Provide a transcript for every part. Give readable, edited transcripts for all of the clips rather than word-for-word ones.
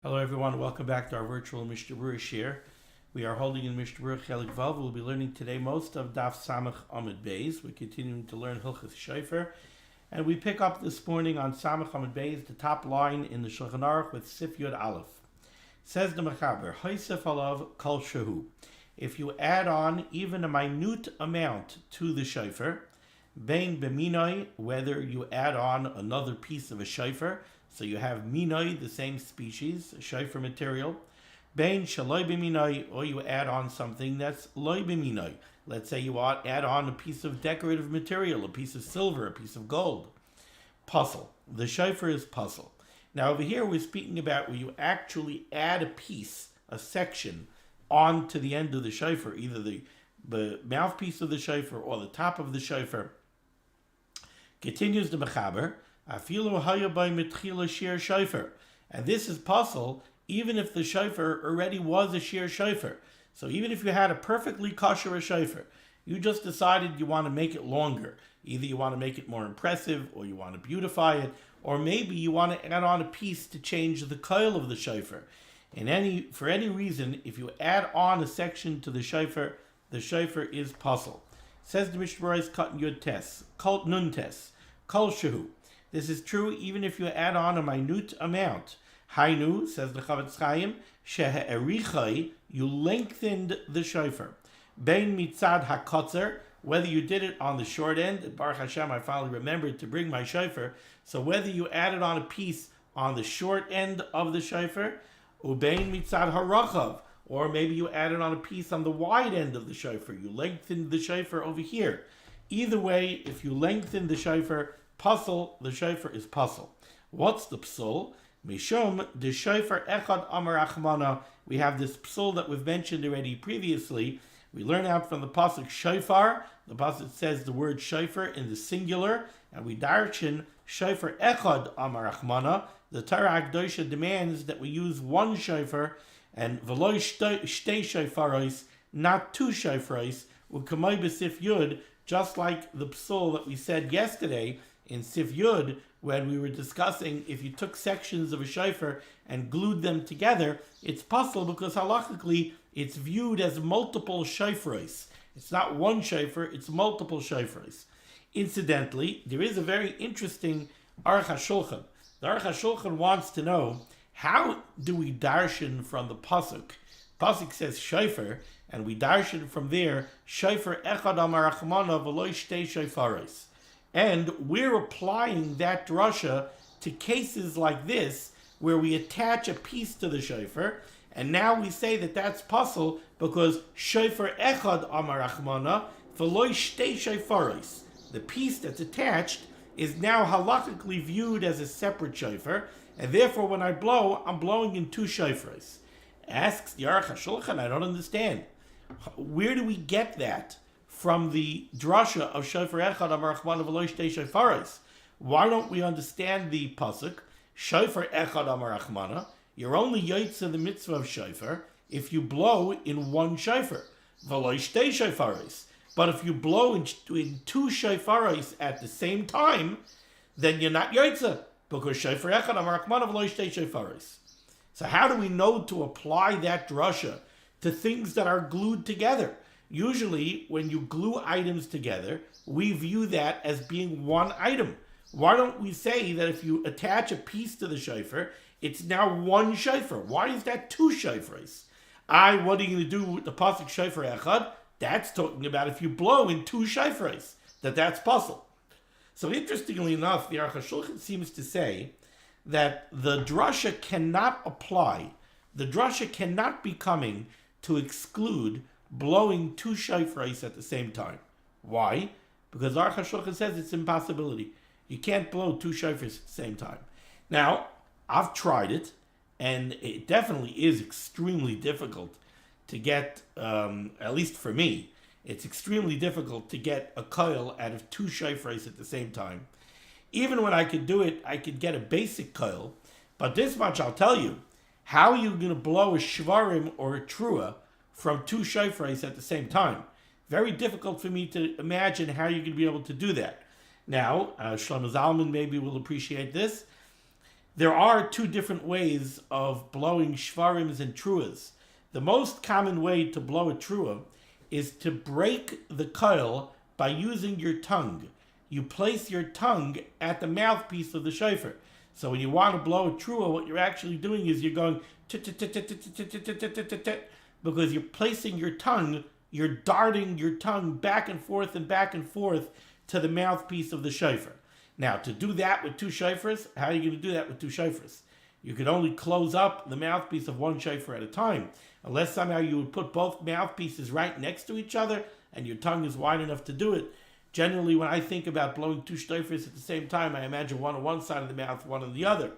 Hello everyone, welcome back to our virtual Mishnah Berurah share. We are holding in Mishnah Berurah Chelik Vav. We'll be learning today most of Daf Samach Amud Beis. We're continuing to learn halachos Shofar. And we pick up this morning on Samach Amud Beis, the top line in the Shulchan Aruch with Sif Yud Aleph. Says the Mechaber, Hoysef alav kol shehu. If you add on even a minute amount to the Shofar, bein b'minoi, whether you add on another piece of a Shofar, so you have minoi, the same species, shofar material. Bein shaloi b'minoi, or you add on something that's loi b'minoi. Let's say you add on a piece of decorative material, a piece of silver, a piece of gold. Pasul. The shofar is pasul. Now over here we're speaking about where you actually add a piece, a section, onto the end of the shofar, either the mouthpiece of the shofar or the top of the shofar. Continues the Mechaber, and this is pasul even if the shofar already was a sheer shofar. So even if you had a perfectly kosher shofar, you just decided you want to make it longer. Either you want to make it more impressive, or you want to beautify it, or maybe you want to add on a piece to change the coil of the shofar. For any reason, if you add on a section to the shofar is pasul. Says the Mishnah Berurah's Cut Yud Tes, Kol Nun Tes, Kol Shehu. This is true even if you add on a minute amount. Hainu, says the Chavetz Chaim, shehe'erichai, you lengthened the shofar. Bein mitzad hakotzer, whether you did it on the short end, Baruch Hashem, I finally remembered to bring my shofar, so whether you added on a piece on the short end of the shofar, ubein mitzad harachav, or maybe you added on a piece on the wide end of the shofar, you lengthened the shofar over here. Either way, if you lengthen the shofar, pasul, the shofar is pasul. What's the pasul? Mishum, the shofar echad amar achmana. We have this pasul that we've mentioned already previously. We learn out from the pasuk shofar. The pasuk says the word shofar in the singular, and we darshan shofar echad amar achmana. The Torah Akdosha demands that we use one shofar, and v'lo shtei shofaros, not two shofaros, u'kamay b'sif yud, just like the pasul that we said yesterday in Sif Yud, when we were discussing if you took sections of a shofar and glued them together, it's pasul because halachically it's viewed as multiple shofaros. It's not one shofar, it's multiple shofaros. Incidentally, there is a very interesting Aruch HaShulchan. The Aruch HaShulchan wants to know, how do we darshan from the pasuk? Pasuk says shofar, and we darshan from there, shofar echad amar achmana v'lo shtei shofaros. And we're applying that drasha to cases like this, where we attach a piece to the shofar, and now we say that that's pasul because shofar echad amar achmana v'lo shtei shofaros. The piece that's attached is now halachically viewed as a separate shofar, and therefore when I blow, I'm blowing in two shofars. Asks the Aruch HaShulchan, I don't understand. Where do we get that from the drasha of shofar echad amar achmana v'lo shtei shofaros? Why don't we understand the pasuk shofar echad amar achmana? You're only yotze the mitzvah of shofar if you blow in one shofar, v'lo shtei shofaros. But if you blow in two shofaros at the same time, then you're not yotze, because shofar echad amar achmana v'lo shtei shofaros. So how do we know to apply that drasha to things that are glued together? Usually, when you glue items together, we view that as being one item. Why don't we say that if you attach a piece to the shofar, it's now one shofar? Why is that two shofars? What are you going to do with the pasuk shofar echad? That's talking about if you blow in two shofars, that's pasul. So interestingly enough, the Aruch HaShulchan seems to say that the drasha cannot apply. The drasha cannot be coming to exclude blowing two shofars at the same time. Why? Because Aruch HaShulchan says it's impossibility. You can't blow two shofars at the same time. Now, I've tried it, and it definitely is extremely difficult to get, at least for me, it's extremely difficult to get a coil out of two shofars at the same time. Even when I could do it, I could get a basic coil, but this much I'll tell you, how are you going to blow a shvarim or a trua from two shofars at the same time? Very difficult for me to imagine how you're going to be able to do that. Now, Shlomo Zalman maybe will appreciate this. There are two different ways of blowing shvarims and truas. The most common way to blow a trua is to break the coil by using your tongue. You place your tongue at the mouthpiece of the shofar. So when you want to blow a trua, what you're actually doing is you're going because you're placing your tongue, you're darting your tongue back and forth to the mouthpiece of the shofar. Now, to do that with two shofars, how are you going to do that with two shofars? You could only close up the mouthpiece of one shofar at a time, unless somehow you would put both mouthpieces right next to each other and your tongue is wide enough to do it. Generally, when I think about blowing two shofars at the same time, I imagine one on one side of the mouth, one on the other.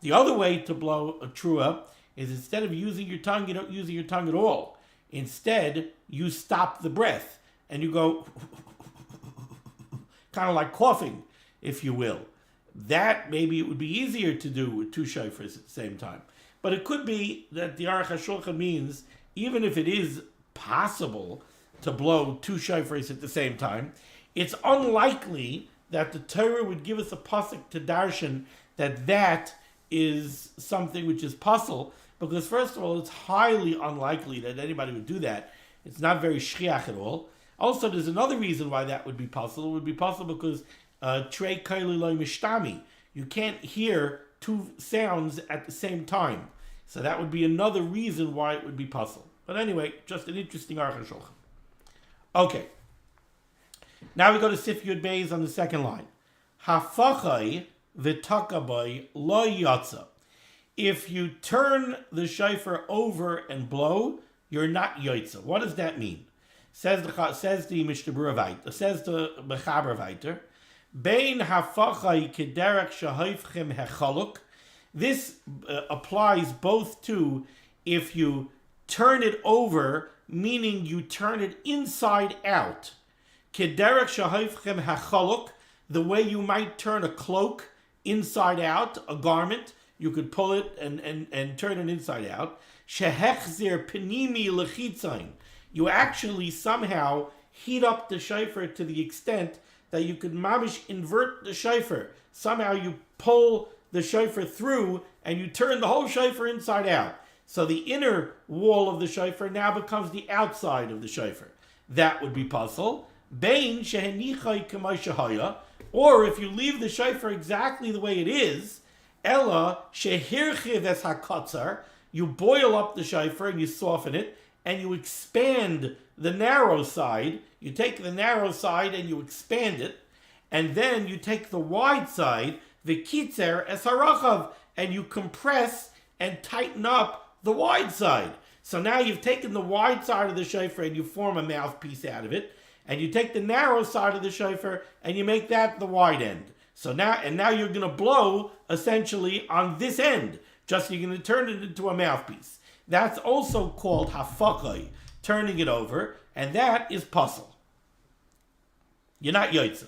The other way to blow a trua is instead of using your tongue, you don't use your tongue at all. Instead, you stop the breath and you go kind of like coughing, if you will. That maybe it would be easier to do with two shofars at the same time. But it could be that the Aruch HaShulchan means, even if it is possible to blow two shofars at the same time, it's unlikely that the Torah would give us a pasuk to darshan that is something which is pasul, because first of all, it's highly unlikely that anybody would do that. It's not very shchiach at all. Also, there's another reason why that would be pasul. It would be pasul because trei kaili lo mishtami. You can't hear two sounds at the same time. So that would be another reason why it would be pasul. But anyway, just an interesting Aruch HaShulchan. Okay. Now we go to Sif Yud Beis on the second line. Hafachai v'takabai lo yatsa. If you turn the shofar over and blow, you're not yotza. What does that mean? Says the Mishnah Berurah, says the Mechaber Vayter, Bein hafachai kederek shahoifchem hechaluk. This applies both to if you turn it over, meaning you turn it inside out. Kederek shahoifchem hechaluk, the way you might turn a cloak inside out, a garment. You could pull it and turn it inside out. Shehechzer penimi lechitzain. You actually somehow heat up the shofar to the extent that you could mamish invert the shofar. Somehow you pull the shofar through and you turn the whole shofar inside out. So the inner wall of the shofar now becomes the outside of the shofar. That would be pasul. Bein shehenichai k'may shehaya. Or if you leave the shofar exactly the way it is, Ella shehirchiv es hakatzar, you boil up the shofar and you soften it, and you expand the narrow side. You take the narrow side and you expand it, and then you take the wide side, v'kitzer es harachav, and you compress and tighten up the wide side. So now you've taken the wide side of the shofar and you form a mouthpiece out of it, and you take the narrow side of the shofar and you make that the wide end. So now you're going to blow essentially on this end. Just you're going to turn it into a mouthpiece. That's also called hafachai, turning it over, and that is pasul. You're not yotza.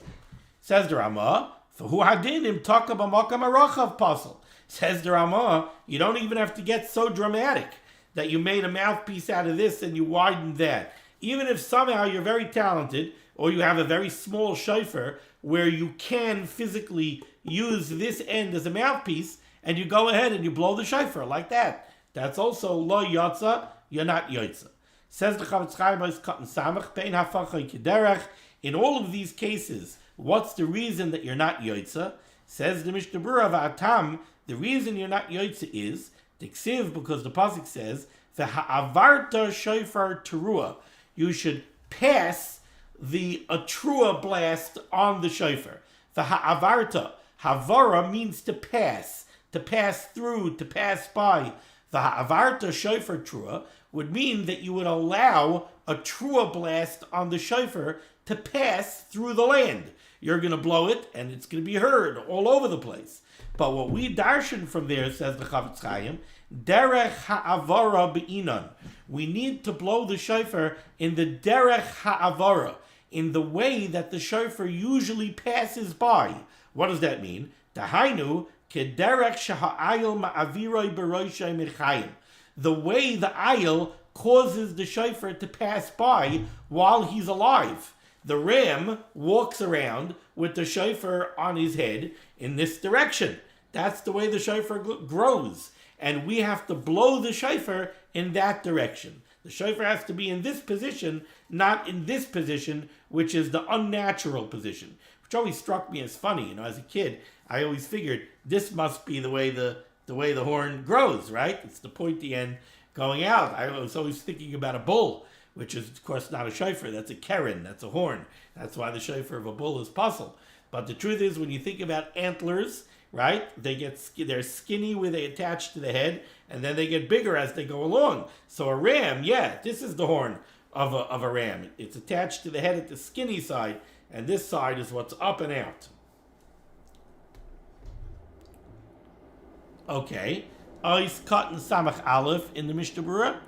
Says the Ramah, for who hadinim taka b'makam arachav pasul. Says the Ramah, you don't even have to get so dramatic that you made a mouthpiece out of this and you widened that. Even if somehow you're very talented, or you have a very small shofar where you can physically use this end as a mouthpiece, and you go ahead and you blow the shofar like that. That's also lo yotza, you're not yotza. Says the Chavetz Chaim Katan Samach, Pein hafachai kederech. In all of these cases, what's the reason that you're not yotza? Says the Mishnah Berurah V'atam, the reason you're not yotza is, Tiksiv, because the pasuk says, V'ha'avarta shofar teruah. You should pass a trua blast on the shofar. V'ha'avarta, havara means to pass through, to pass by. The ha'avarta shofar trua would mean that you would allow a trua blast on the shofar to pass through the land. You're going to blow it, and it's going to be heard all over the place. But what we darshan from there, says the Chavetz Chaim, derech ha'avara be'inan. We need to blow the shofar in the derech ha'avara, in the way that the shofar usually passes by. What does that mean? Dahainu, kederech sheha'ayil ma'aviroi beroshai mirchayim. The way the ayil causes the shofar to pass by while he's alive. The ram walks around with the shofar on his head in this direction. that's the way the shofar grows. And we have to blow the shofar in that direction. The shofar has to be in this position, not in this position, which is the unnatural position. Which always struck me as funny. As a kid, I always figured this must be the way the horn grows, right? It's the pointy end going out. I was always thinking about a bull, which is, of course, not a shofar. That's a keren. That's a horn. That's why the shofar of a bull is pasul. But the truth is, when you think about antlers, right, they're skinny where they attach to the head, and then they get bigger as they go along. So a ram, this is the horn of a ram. It's attached to the head at the skinny side, and this side is what's up and out. Okay. Ois cotton samach aleph in the Mishnah Berurah.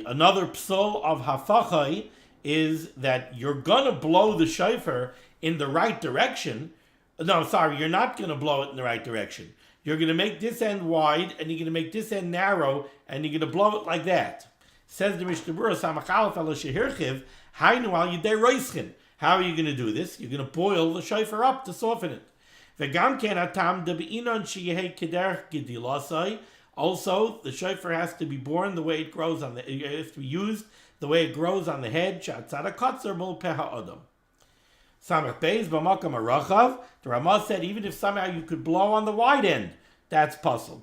Another pasul of hafachai is that you're gonna blow the shofar in the right direction. No, sorry, you're not gonna blow it in the right direction. You're gonna make this end wide, and you're gonna make this end narrow, and you're gonna blow it like that. Says the Mishnah Berurah, samach aleph ala shehirchiv, hainu al yidei roischin. How are you gonna do this? You're gonna boil the shofar up to soften it. Also, the shofar has to be born the way it grows it has to be used the way it grows on the head. The Ramah said even if somehow you could blow on the wide end, that's pasul.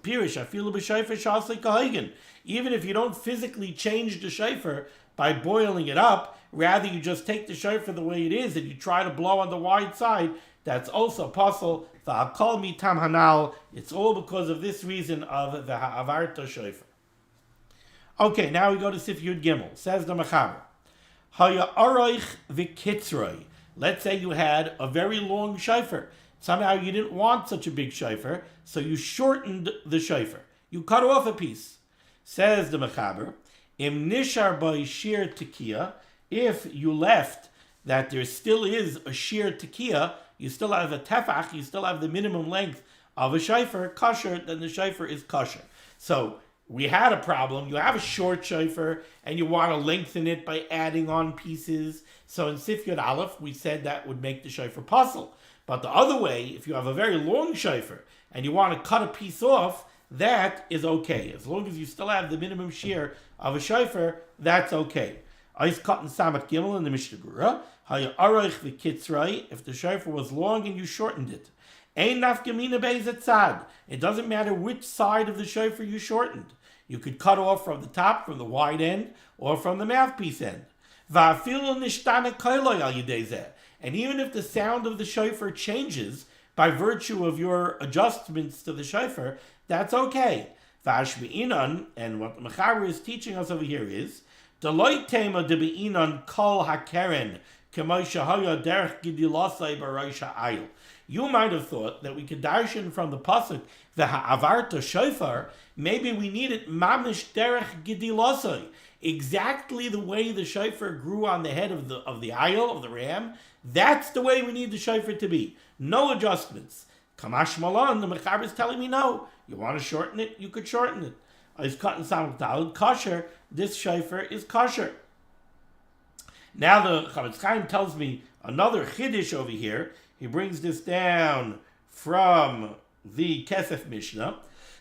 Even if you don't physically change the shofar by boiling it up, rather you just take the shofar the way it is and you try to blow on the wide side, that's also pasul. V'akol mitam hanal. It's all because of this reason of the ha'avarta shofar. Okay, now we go to Sif Yud Gimel. Says the Mechaber. Haya aroich v'kitzroi. Let's say you had a very long shofar. Somehow you didn't want such a big shofar, so you shortened the shofar. You cut off a piece. Says the Mechaber. Im nishar by shir tekiah. If you left that there still is a shir tekiah, you still have a tefach, you still have the minimum length of a shofar, kosher, then the shofar is kosher. So we had a problem. You have a short shofar and you want to lengthen it by adding on pieces. So in Sif Yud Aleph, we said that would make the shofar pasul. But the other way, if you have a very long shofar and you want to cut a piece off, that is okay. As long as you still have the minimum shear of a shofar, that's okay. Ice cotton samat gimel in the Mishnah Berurah. If the shofar was long and you shortened it. It doesn't matter which side of the shofar you shortened. You could cut off from the top, from the wide end, or from the mouthpiece end. And even if the sound of the shofar changes by virtue of your adjustments to the shofar, that's okay. And what Mechaber is teaching us over here is, you might have thought that we could darshan from the pasuk the ha'avarta shofar. Maybe we need it mamish derech gidilosai, exactly the way the shofar grew on the head of the aisle of the ram. That's the way we need the shofar to be. No adjustments. Kamash malan, the Mechaber is telling me no. You want to shorten it? You could shorten it. Is cotton samach daled kosher? This shofar is kosher. Now the Chavetz Chaim tells me another chiddush over here. He brings this down from the Kesef Mishnah.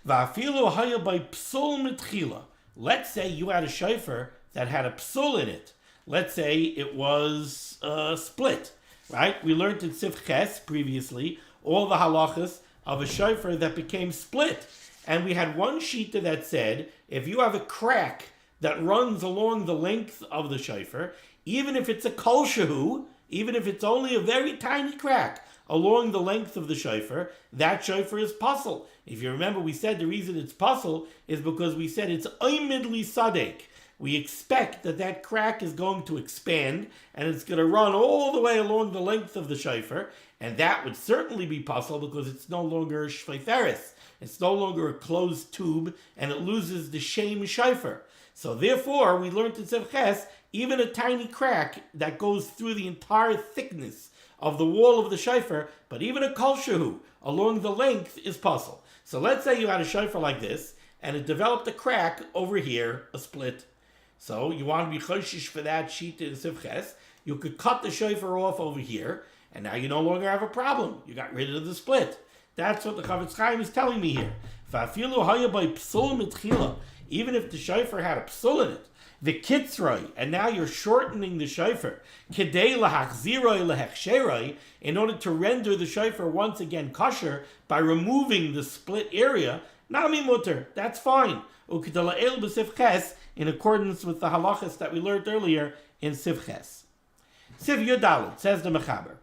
Va'afilu haya by pasul mitchila. Let's say you had a shofar that had a pasul in it. Let's say it was split, right? We learned in Sif Ches previously all the halachos of a shofar that became split. And we had one shita that said, if you have a crack that runs along the length of the shofar, even if it's a kol shehu, even if it's only a very tiny crack along the length of the shofar, that shofar is pasul. If you remember, we said the reason it's pasul is because we said it's oimidli sadek. We expect that crack is going to expand and it's going to run all the way along the length of the shofar, and that would certainly be pasul because it's no longer a shveiferis. It's no longer a closed tube, and it loses the shem shofar. So therefore, we learned in Sif Ches, even a tiny crack that goes through the entire thickness of the wall of the shofar, but even a kol shehu along the length is pasul. So let's say you had a shofar like this, and it developed a crack over here, a split. So you want to be choshish for that sheet in Sif Ches. You could cut the shofar off over here, and now you no longer have a problem. You got rid of the split. That's what the Chavetz Chaim is telling me here. Even if the shofar had a pasul in it, the kitzroi, and now you're shortening the shofar, kedei lahachziroi lehechsheroi, in order to render the shofar once again kosher by removing the split area, nami mutter, that's fine. Ukdala'el b'sif ches, in accordance with the halachos that we learned earlier in Sif Ches. Sif Yudalit, says the Mechaber,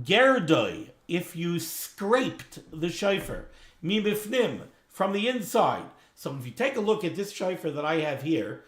gerdoi, if you scraped the shofar, mi bifnim, from the inside. So if you take a look at this shofar that I have here,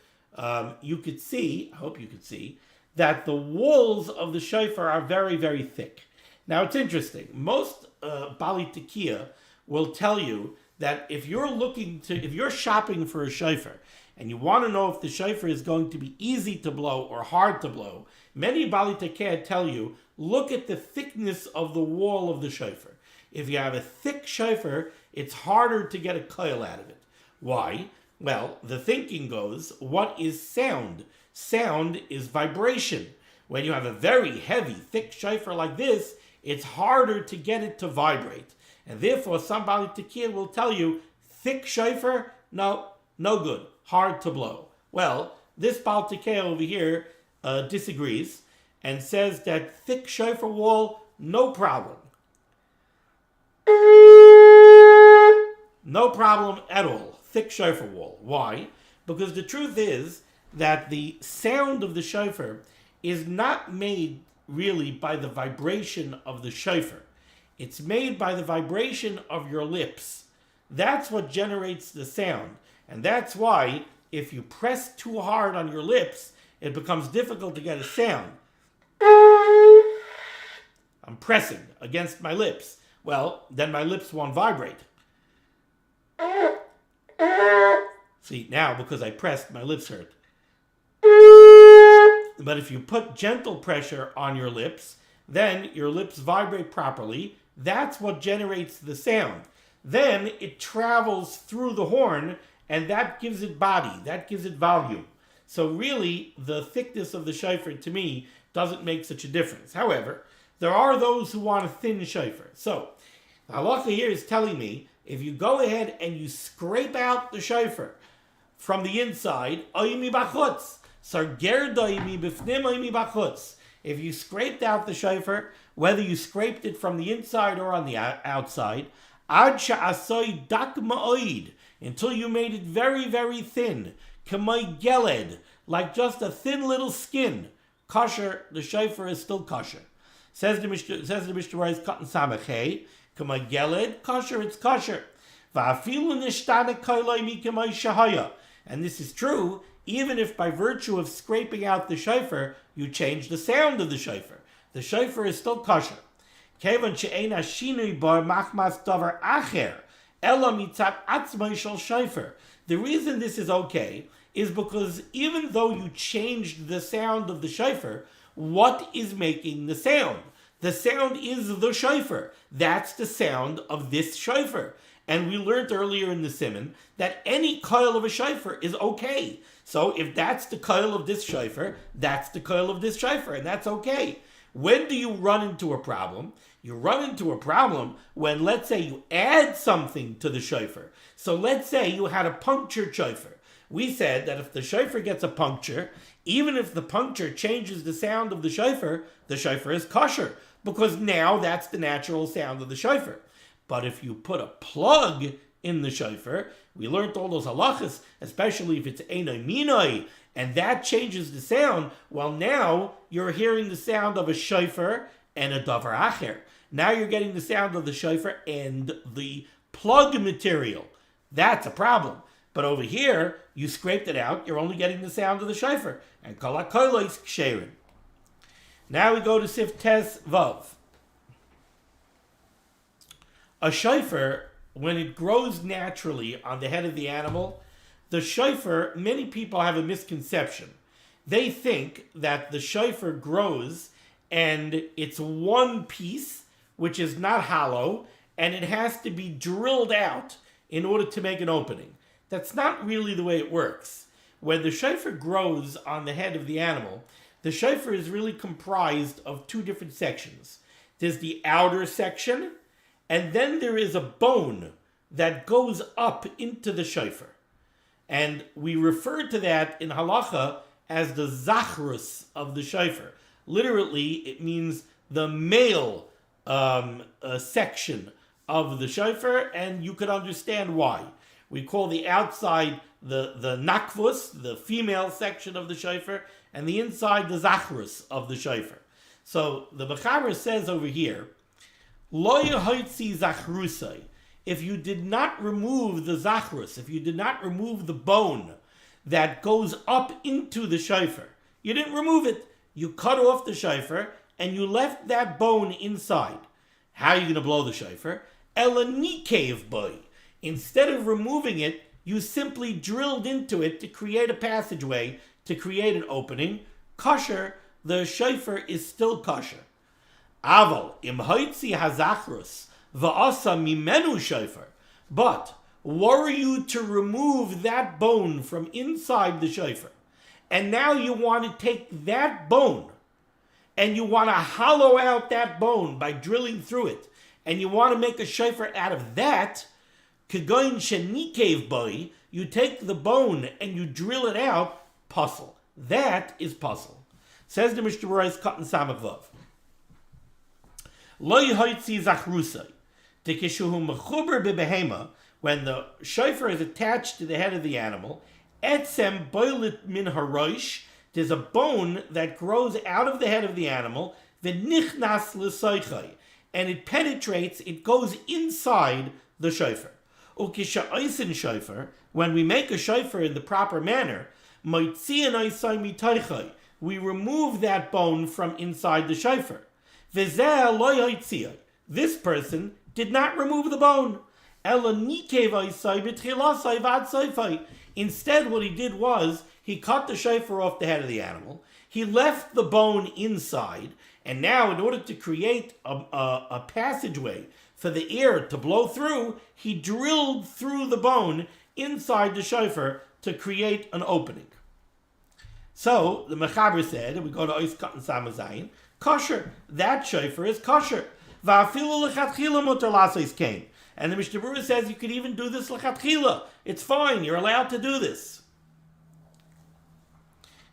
you could see, I hope you could see, that the walls of the shofar are very, very thick. Now it's interesting. Most Bali Tekiah will tell you that if you're shopping for a shofar and you want to know if the shofar is going to be easy to blow or hard to blow, many Bali Tekiah tell you, look at the thickness of the wall of the shofar. If you have a thick shofar, it's harder to get a coil out of it. Why? Well, the thinking goes, what is sound? Sound is vibration. When you have a very heavy, thick shofar like this, it's harder to get it to vibrate. And therefore, some Bali Tekiah will tell you, thick shofar, no good, hard to blow. Well, this Bali Tekiah over here disagrees and says that thick shofar wall, no problem. No problem at all. Thick shofar wall. Why? Because the truth is that the sound of the shofar is not made really by the vibration of the shofar. It's made by the vibration of your lips. That's what generates the sound. And that's why if you press too hard on your lips, it becomes difficult to get a sound. I'm pressing against my lips. Well, then my lips won't vibrate. See, now because I pressed, my lips hurt. But if you put gentle pressure on your lips, then your lips vibrate properly. That's what generates the sound. Then it travels through the horn, and that gives it body, that gives it volume. So really, the thickness of the shofar, to me, doesn't make such a difference. However, there are those who want a thin shofar. So, the halacha here is telling me, if you go ahead and you scrape out the shofar from the inside, oymi bachutz, sarger doimi bifnim oymi bachutz. If you scraped out the shofar, whether you scraped it from the inside or on the outside, ad sha'asoi dak ma'oid, until you made it very, very thin, k'may geled, like just a thin little skin, kosher, the shofar is still kosher. Says the Mishnah, is cut in samachay, k'may geled, kosher, it's kosher. Va'afilu nishtane koiloi mi k'may shahaya. And this is true, even if by virtue of scraping out the shofar, you change the sound of the shofar. The shofar is still kosher. Kevan she'eina shinui bar machmas davar acher, ela mitzat atzmai shel shofar. The reason this is okay is because even though you changed the sound of the shofar, what is making the sound? The sound is the shofar. That's the sound of this shofar. And we learned earlier in the Siman that any coil of a shofar is okay. So if that's the coil of this shofar, that's the coil of this shofar, and that's okay. When do you run into a problem? You run into a problem when, let's say, you add something to the shofar. So let's say you had a punctured shofar. We said that if the shofar gets a puncture, even if the puncture changes the sound of the shofar is kosher, because now that's the natural sound of the shofar. But if you put a plug in the shofar, we learned all those halachos, especially if it's einoi minoi, and that changes the sound, well, now you're hearing the sound of a shofar and a davar acher. Now you're getting the sound of the shofar and the plug material. That's a problem. But over here, you scraped it out, you're only getting the sound of the shofar. And kol hakolos ksherin. Now we go to Sif Tes Vav. A shofar, when it grows naturally on the head of the animal, the shofar, many people have a misconception. They think that the shofar grows and it's one piece, which is not hollow, and it has to be drilled out in order to make an opening. That's not really the way it works. When the shofar grows on the head of the animal, the shofar is really comprised of two different sections. There's the outer section, and then there is a bone that goes up into the shofar. And we refer to that in halacha as the zachrus of the shofar. Literally, it means the male section of the shofar, and you could understand why. We call the outside the nakvus, the female section of the shofar, and the inside the zachrus of the shofar. So the Mechaber says over here, Lo yehoitzi zachrusai. If you did not remove the zachrus, if you did not remove the bone that goes up into the shofar, you didn't remove it. You cut off the shofar and you left that bone inside. How are you going to blow the shofar? Elanikev boy. Instead of removing it, you simply drilled into it to create a passageway, to create an opening. Kosher, the shofar is still kosher. Aval im hoitzi hazachrus va'asa mimenu shofar. But were you to remove that bone from inside the shofar, and now you want to take that bone and you want to hollow out that bone by drilling through it, and you want to make a shofar out of that, kegoin shenikev boy, you take the bone and you drill it out, pasul. That is pasul. Says the Mishnah Berurah cut in Samach Vav. Lo yehoitzi zachrusai. Tekeshuhu mechuber bebehema, when the shofar is attached to the head of the animal, etzem boilit min haroish, there's a bone that grows out of the head of the animal, v'nichnas l'soichai, and it penetrates, it goes inside the shofar. Ukisha oisin shofar, when we make a shofar in the proper manner, moitzian oisai mitoichai, we remove that bone from inside the shofar. V'zeh lo yoitziai, this person did not remove the bone. Instead, what he did was, he cut the shofar off the head of the animal, he left the bone inside, and now in order to create a passageway for the air to blow through, he drilled through the bone inside the shofar to create an opening. So, the Mechaber said, and we go to Ois Katan Samazayin, kosher, that shofar is kosher. Va'afilu lechatchila mutar lasos kain. And the Mishnah Berurah says you could even do this lechatchila. It's fine, you're allowed to do this.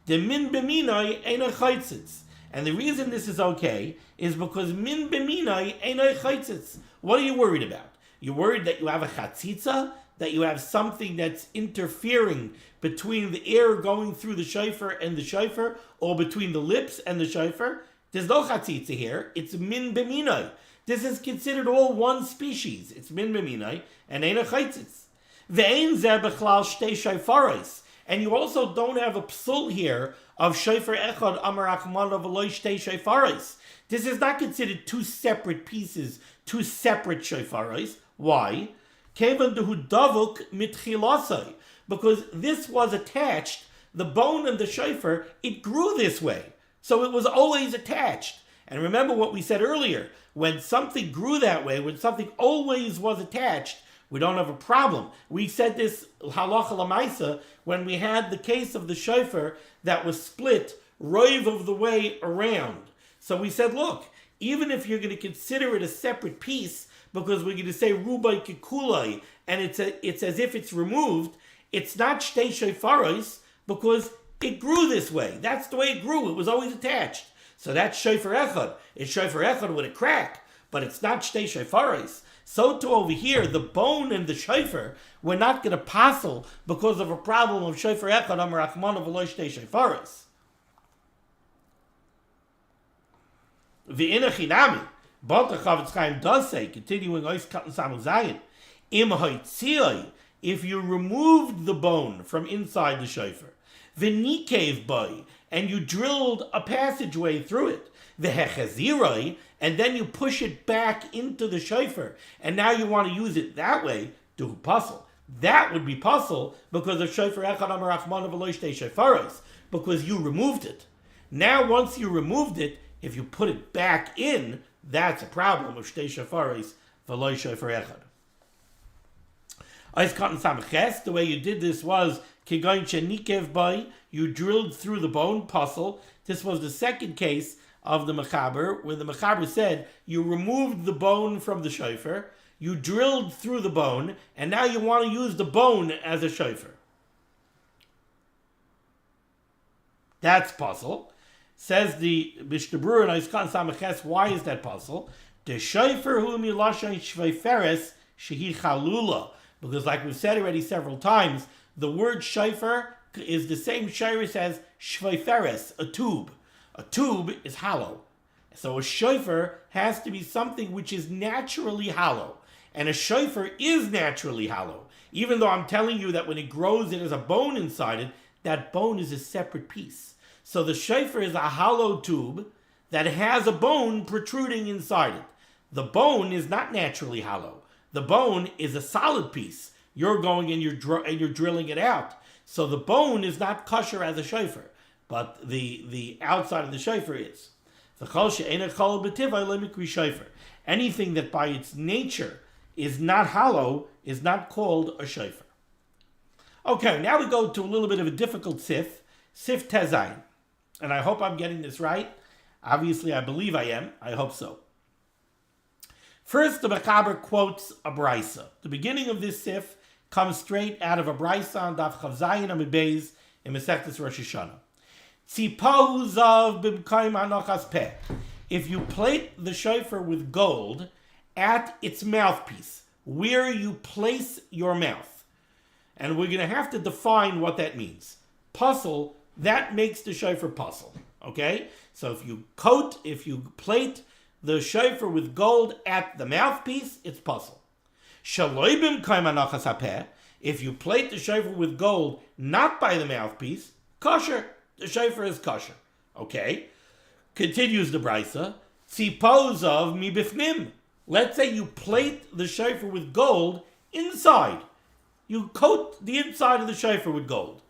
The min b'minai einay chaitzitz. And the reason this is okay is because min b'minai einay chaitzitz. What are you worried about? You're worried that you have a chatzitza, that you have something that's interfering between the air going through the shofar and the shofar, or between the lips and the shofar. There's no chatzitza here. It's min b'minai. This is considered all one species. It's min b'minai and ein a chaitzitz. Ve'ein zeh bechlal shtei shofaros. And you also don't have a pasul here of shofar echad amar achmana v'lo shtei shofaros. This is not considered two separate pieces, two separate shofaros. Why? Kevan dehu davuk mitchilasai. Because this was attached, the bone and the shofar, it grew this way. So it was always attached. And remember what we said earlier, when something grew that way, when something always was attached, we don't have a problem. We said this halacha lamaisa when we had the case of the shofar that was split roiv of the way around. So we said, look, even if you're going to consider it a separate piece, because we're going to say rubai kikulai, and it's as if it's removed, it's not shtei shofaros because it grew this way. That's the way it grew. It was always attached. So that's shofar echad. It's shofar echad with a crack, but it's not shtei shofaros. So too over here, the bone and the shofar, we're not going to pasul because of a problem of shofar echad amar achmana v'lo shtei shofaros. V'ina chinami, but the Chavetz Chaim does say, continuing Ois Katan Samach Zayin, im hoitzioi, if you removed the bone from inside the shofar, v'nikev boy, and you drilled a passageway through it, v'hechaziroi, and then you push it back into the shofar, and now you want to use it that way, do pasul. That would be pasul because of shofar echad amar achmana v'lo shtei shofaros, because you removed it. Now once you removed it, if you put it back in, that's a problem of shtei shofaros v'lo shofar echad. Ois Katan Samach Ches, the way you did this was kigoin shenikev boy, you drilled through the bone, pasul. This was the second case of the Mechaber, where the Mechaber said you removed the bone from the shofar, you drilled through the bone, and now you want to use the bone as a shofar. That's pasul. Says the Mishnah Berurah and Iskan Samaches, why is that pasul? The shofar hu milashon shveiferes shehi chalula. Because like we've said already several times, the word shofar is the same shayris as shveiferes, a tube. A tube is hollow. So a shofar has to be something which is naturally hollow. And a shofar is naturally hollow. Even though I'm telling you that when it grows, it has a bone inside it, that bone is a separate piece. So the shofar is a hollow tube that has a bone protruding inside it. The bone is not naturally hollow. The bone is a solid piece. You're going and you're drilling it out. So the bone is not kosher as a shofar, but the outside of the shofar is. Anything that by its nature is not hollow is not called a shofar. Okay, now we go to a little bit of a difficult sif tezayin. And I hope I'm getting this right. Obviously, I believe I am. I hope so. First, the Mechaber quotes a brisa. The beginning of this sif comes straight out of a brisa on Daf Chav Zayin Amud Beis in Masechtas Rosh Hashanah. Tzipahu zav b'mkayim hanochas peh. If you plate the shofar with gold at its mouthpiece, where you place your mouth. And we're going to have to define what that means. Pasul, that makes the shofar pasul. Okay? So if you plate the shofar with gold at the mouthpiece, it's pasul. Shaloi b'mkayim hanochas hapeh. If you plate the shofar with gold not by the mouthpiece, kosher. The shofar is kosher. Okay? Continues the brisa. Tzipos of mi bifnim. Let's say you plate the shofar with gold inside. You coat the inside of the shofar with gold.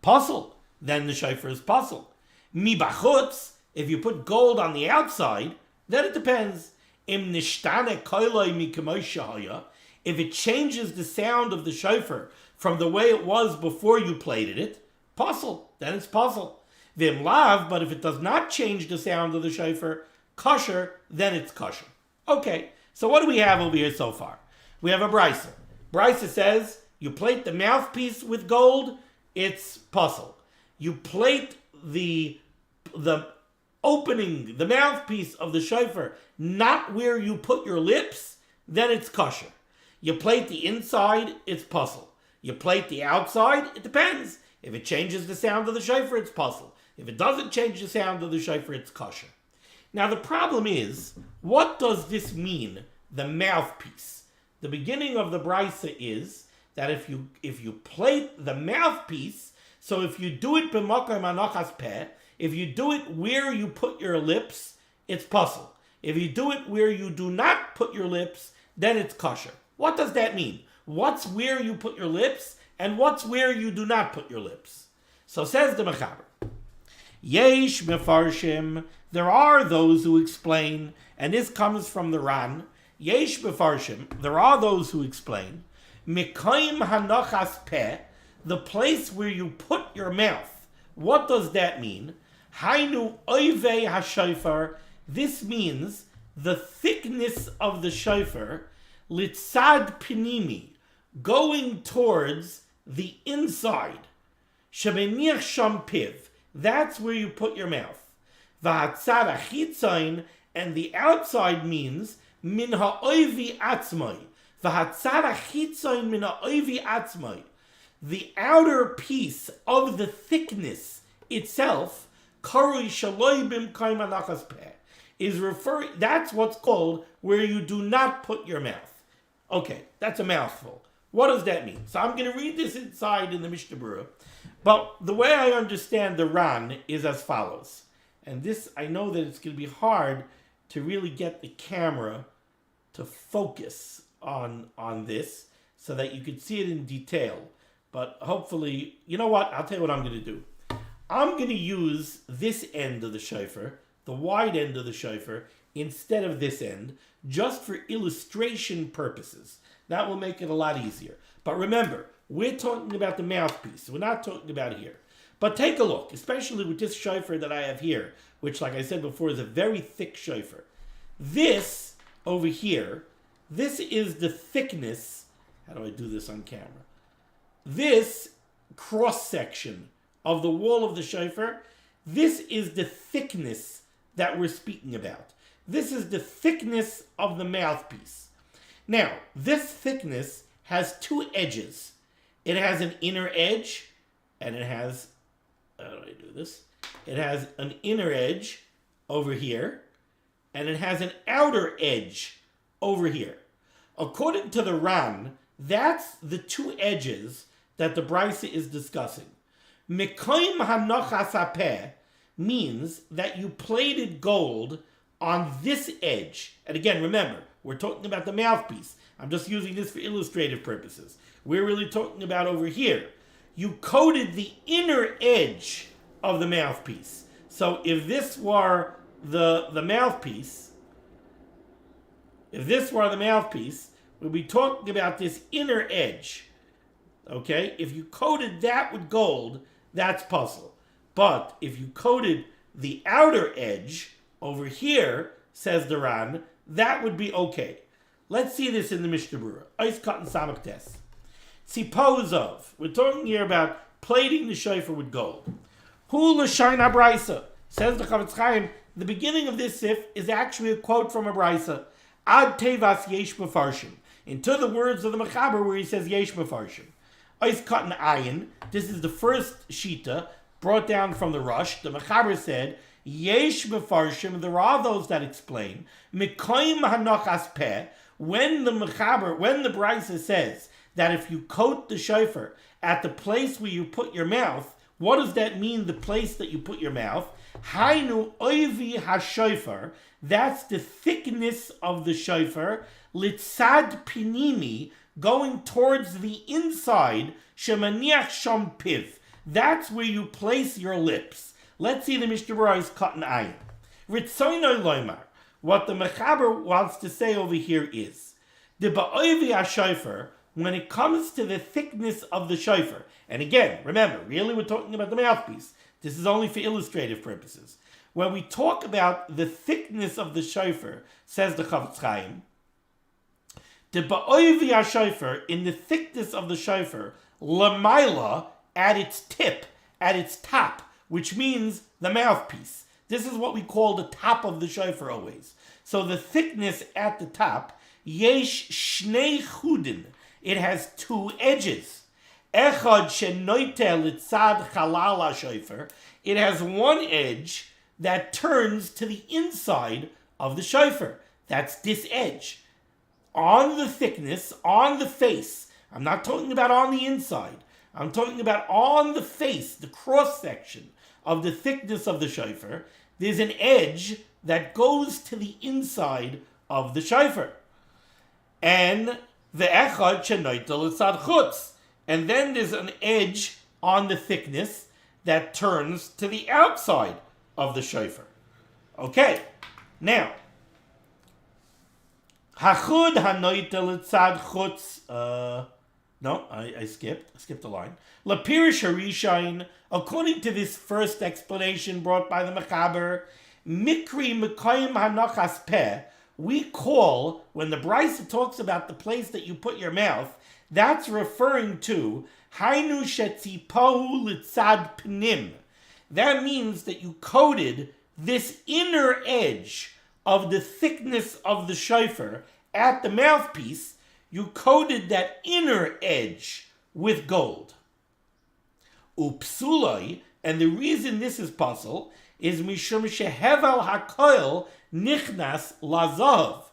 Pasul. Then the shofar is pasul. Mi bachutz. If you put gold on the outside, then it depends. Im nishtane koiloi mi k'moi shahaya. If it changes the sound of the shofar from the way it was before you plated it, pasul. Then it's pasul. Vim lav, but if it does not change the sound of the shofar, kosher, then it's kosher. Okay, so what do we have over here so far? We have a brisa. Brisa says, you plate the mouthpiece with gold, it's pasul. You plate the opening, the mouthpiece of the shofar, not where you put your lips, then it's kosher. You plate the inside, it's pasul. You plate the outside, it depends. If it changes the sound of the shofar, it's pasul. If it doesn't change the sound of the shofar, it's kosher. Now the problem is, what does this mean, the mouthpiece? The beginning of the brisa is that if you plate the mouthpiece, so if you do it b'makom hanochas peh, if you do it where you put your lips, it's pasul. If you do it where you do not put your lips, then it's kosher. What does that mean? What's where you put your lips, and what's where you do not put your lips? So says the Mechaber. Yesh mefarshim, there are those who explain, and this comes from the Ran. Yesh mefarshim, there are those who explain, mikayim hanochas peh, the place where you put your mouth. What does that mean? Hainu oivei hashofar, this means the thickness of the shofar, litzad pinimi, going towards the inside. Shebeniach sham piv, that's where you put your mouth. V'hatzad achitzayin, and the outside means min ha'oivi atzmai. V'hatzad achitzayin min ha'oivi atzmai. The outer piece of the thickness itself, karui shaloi b'mkayim hanochas peh, is referring. That's what's called where you do not put your mouth. Okay, that's a mouthful. What does that mean? So I'm going to read this inside in the Mishnah Berurah. But the way I understand the Ran is as follows. And this, I know that it's going to be hard to really get the camera to focus on this so that you can see it in detail. But hopefully, you know what? I'll tell you what I'm going to do. I'm going to use this end of the shofar, the wide end of the shofar, instead of this end, just for illustration purposes. That will make it a lot easier. But remember, we're talking about the mouthpiece. We're not talking about here. But take a look, especially with this shofar that I have here, which, like I said before, is a very thick shofar. This over here, this is the thickness. How do I do this on camera? This cross-section of the wall of the shofar, this is the thickness that we're speaking about. This is the thickness of the mouthpiece. Now, this thickness has two edges. It has an inner edge, and it has, how do I do this? It has an inner edge over here, and it has an outer edge over here. According to the Ran, that's the two edges that the Brisa is discussing. Mekoim hanochas hapeh means that you plated gold on this edge. And again, remember, we're talking about the mouthpiece. I'm just using this for illustrative purposes. We're really talking about over here. You coated the inner edge of the mouthpiece. So if this were the mouthpiece, we'll be talking about this inner edge. Okay? If you coated that with gold, that's pasul. But if you coated the outer edge over here, says the Ran, that would be okay. Let's see this in the Mishnah Berurah. Ois cotton samach tes. Suppose of. We're talking here about plating the shofar with gold. Hu l'shain habrisa. Says the Chavetz Chaim, the beginning of this sif is actually a quote from a brisa. Ad tevas yesh mefarshim. Into the words of the Mechaber where he says yesh mefarshim. Ois cotton ayin. This is the first shita brought down from the Rush. The Mechaber said, yesh mefarshim, there are those that explain, mekoim hanochas peh, when the Brisa says that if you coat the shofar at the place where you put your mouth, what does that mean, the place that you put your mouth? Hainu oivi ha-shofar, that's the thickness of the shofar, litzad pinimi, going towards the inside, shemaniach sham piv, that's where you place your lips. Let's see the Mishnah Berurah's cotton ayin. Ritzoinoi loymar. What the Mechaber wants to say over here is, the ba'oivi ha-shofar, when it comes to the thickness of the shofar, and again, remember, really we're talking about the mouthpiece. This is only for illustrative purposes. When we talk about the thickness of the shofar, says the Chavetz Chaim, the ba'oivi ha-shofar, in the thickness of the shofar, lamaila, at its tip, at its top, which means the mouthpiece. This is what we call the top of the shofar always. So the thickness at the top, yesh shnei chudin, it has two edges. Echad shenoite litzad chalal ha-shofar, it has one edge that turns to the inside of the shofar. That's this edge. On the thickness, on the face. I'm not talking about on the inside. I'm talking about on the face, the cross-section of the thickness of the shofar. There's an edge that goes to the inside of the shofar. And the echad shenoite litzad chutz. And then there's an edge on the thickness that turns to the outside of the shofar. Okay, now, hachud hanoite litzad chutz. No, I skipped a line. Lapirish harishain, according to this first explanation brought by the Mechaber, mikri mekayim hanochas peh, we call, when the Brisa talks about the place that you put your mouth, that's referring to hainu shetzipahu litzad pnim. That means that you coated this inner edge of the thickness of the shofar at the mouthpiece. You coated that inner edge with gold. Upsuloi, and the reason this is pasul is mishum shehevel hakoil nichnas lazav.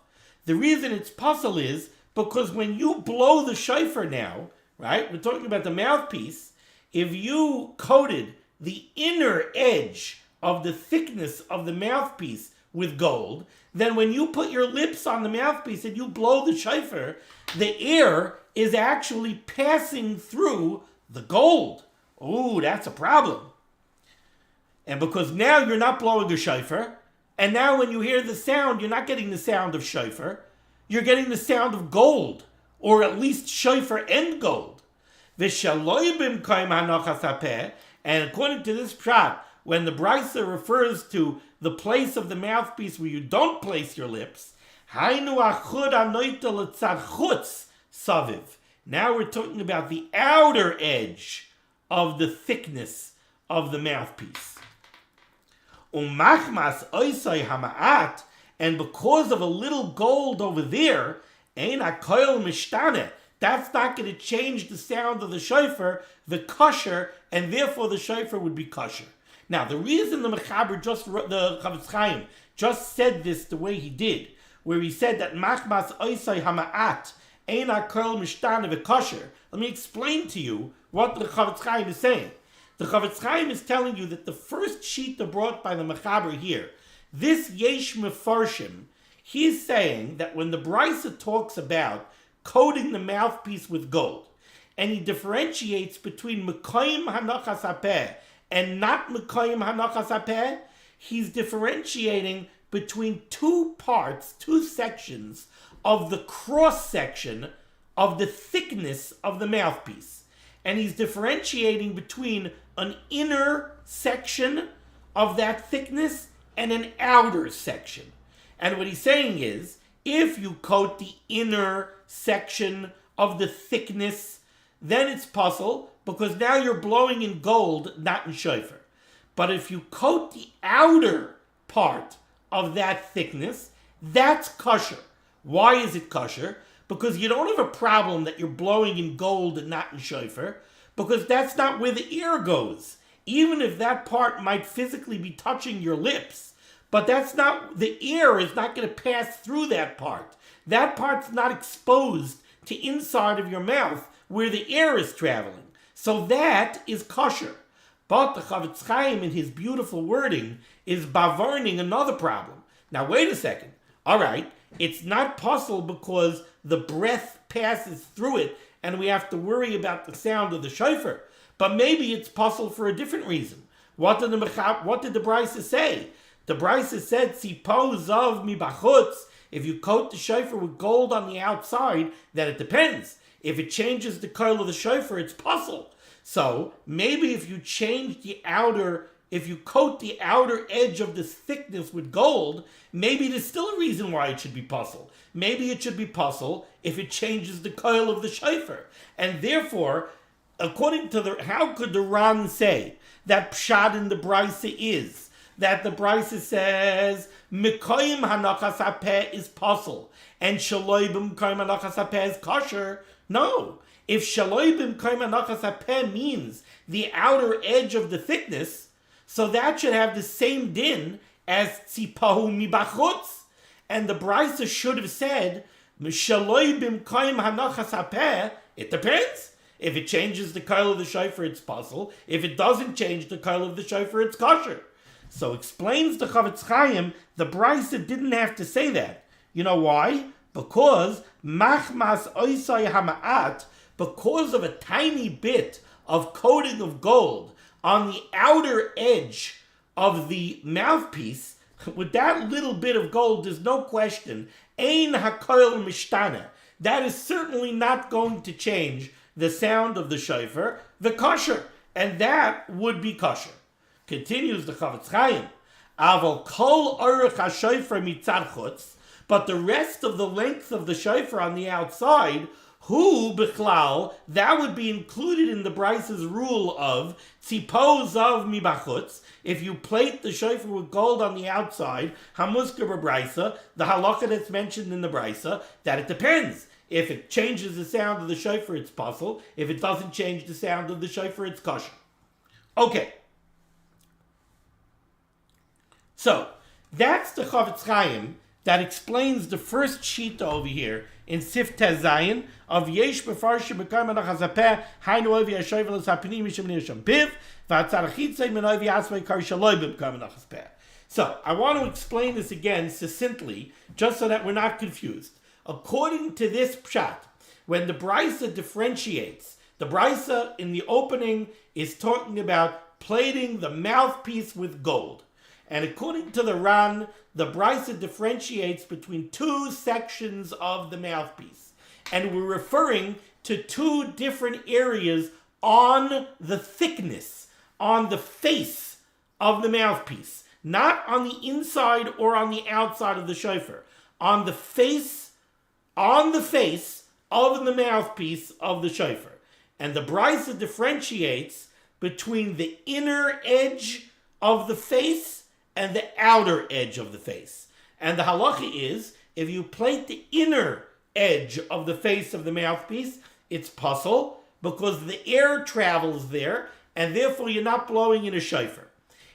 The reason it's pasul is because when you blow the shofar now, right, we're talking about the mouthpiece, if you coated the inner edge of the thickness of the mouthpiece with gold, then when you put your lips on the mouthpiece and you blow the shofar, the air is actually passing through the gold. Ooh, that's a problem. And because now you're not blowing a shofar, and now when you hear the sound, you're not getting the sound of shofar, you're getting the sound of gold, or at least shofar and gold. And And according to this pshat, when the brisa refers to the place of the mouthpiece where you don't place your lips, hainu achud anoita letzad chutz saviv. Now we're talking about the outer edge of the thickness of the mouthpiece. Umachmas oisai hama'at, and because of a little gold over there, ein hakoil mishtane, that's not going to change the sound of the shofar, the kosher, and therefore the shofar would be kosher. Now, the reason the Mechaber the Chavetz Chaim just said this the way he did, where he said that machmas oisai hama'at ein hakoil mishtane v'kosher, let me explain to you what the Chavetz Chaim is saying. The Chavetz Chaim is telling you that the first shita brought by the Mechaber here, this Yesh Mefarshim, he's saying that when the Brisa talks about coating the mouthpiece with gold, and he differentiates between Mekayim Hanachas HaPeh and not Mekayim Hanachas HaPeh, he's differentiating between two parts, two sections of the cross-section of the thickness of the mouthpiece. And he's differentiating between an inner section of that thickness and an outer section. And what he's saying is, if you coat the inner section of the thickness, then it's pasul, because now you're blowing in gold, not in shofar. But if you coat the outer part of that thickness, that's kosher. Why is it kosher? Because you don't have a problem that you're blowing in gold and not in shofar, because that's not where the ear goes. Even if that part might physically be touching your lips, but that's not, the ear is not going to pass through that part. That part's not exposed to inside of your mouth where the air is traveling. So that is kosher. But the Chavetz Chaim, in his beautiful wording, is bavarning another problem. Now wait a second. All right, it's not pasul because the breath passes through it and we have to worry about the sound of the shofar. But maybe it's pasul for a different reason. What did the Brisa say? The Brisa said, "Sipo zav mi bachutz." If you coat the shofar with gold on the outside, then it depends. If it changes the color of the shofar, it's pasul. So maybe if you change if you coat the outer edge of this thickness with gold, maybe there's still a reason why it should be pasul. Maybe it should be pasul if it changes the color of the shofar. And therefore, according to how could the Ran say that pshat in the Brisa is that the Brisa says Mekayim Hanachas HaPeh is pasul and Shaloi B'Mekayim Hanachas HaPeh is kosher? No. If Shaloi B'Mekayim Hanachas HaPeh means the outer edge of the thickness, so that should have the same din as Tzipahu Mibachutz. And the Brisa should have said Shaloi B'Mekayim Hanachas HaPeh. It depends. If it changes the color of the shofar, it's pasul. If it doesn't change the color of the shofar, it's kosher. So explains the Chavetz Chaim, the Brisa didn't have to say that. You know why? Because machmas oisai hama'at, because of a tiny bit of coating of gold on the outer edge of the mouthpiece, with that little bit of gold, there's no question, ein hakoil mishtana. That is certainly not going to change the sound of the shofar, the kosher, and that would be kosher. Continues the Chavetz Chaim, Aval kol orech ha-shofar mitzad chutz, but the rest of the length of the shofar on the outside, hu bichlal, that would be included in the Brisa's rule of tzipo zav mibachutz. If you plate the shofar with gold on the outside, hamusker b'Brisa, the halacha that's mentioned in the Brisa, that it depends. If it changes the sound of the shofar, it's pasul. If it doesn't change the sound of the shofar, it's kosher. Okay. So, that's the Chavetz Chaim that explains the first shita over here in Sif Tezayin of Yesh Mefarshim Mekayim Hanachas HaPeh Hainu Ovi HaShovel HaPanim Mishem Nisham Piv V'Atzarachitzei Men Ovi Asmei Kar Shaloi B'Mekayim Hanachas HaPeh. So, I want to explain this again succinctly, just so that we're not confused. According to this pshat, when the Brisa differentiates, the Brisa in the opening is talking about plating the mouthpiece with gold. And according to the Ran, the Brisa differentiates between two sections of the mouthpiece. And we're referring to two different areas on the thickness on the face of the mouthpiece, not on the inside or on the outside of the shofar, on the face of the mouthpiece of the shofar. And the Brisa differentiates between the inner edge of the face and the outer edge of the face. And the halacha is, if you plate the inner edge of the face of the mouthpiece, it's pasul, because the air travels there, and therefore you're not blowing in a shofar.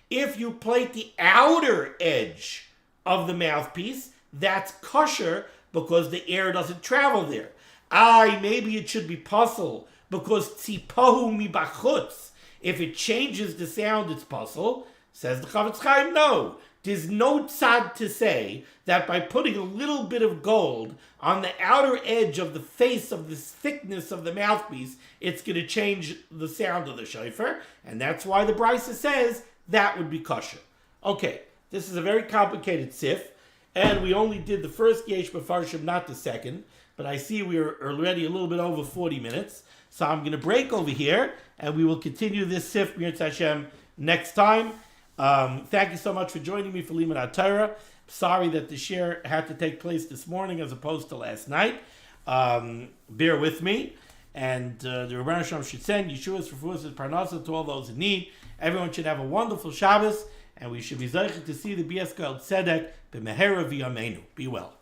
If you plate the outer edge of the mouthpiece, that's kosher, because the air doesn't travel there. Maybe it should be pasul, because tzipahu mibachutz. If it changes the sound, it's pasul. Says the Chavetz Chaim, no. There's no tzad to say that by putting a little bit of gold on the outer edge of the face of the thickness of the mouthpiece, it's going to change the sound of the shofar, and that's why the Brisa says that would be kosher. Okay, this is a very complicated sif, and we only did the first yesh b'farshim, not the second, but I see we are already a little bit over 40 minutes, so I'm going to break over here, and we will continue this sif, Mirz Hashem, next time. Thank you so much for joining me for limud HaTorah. Sorry that the share had to take place this morning as opposed to last night. Bear with me. And the Rebbeinu Shalom should send Yeshua's Refuas and Parnasa to all those in need. Everyone should have a wonderful Shabbos, and we should be zeicher to see the Bias Gal Tzedek b'mehera v'yameinu. Be well.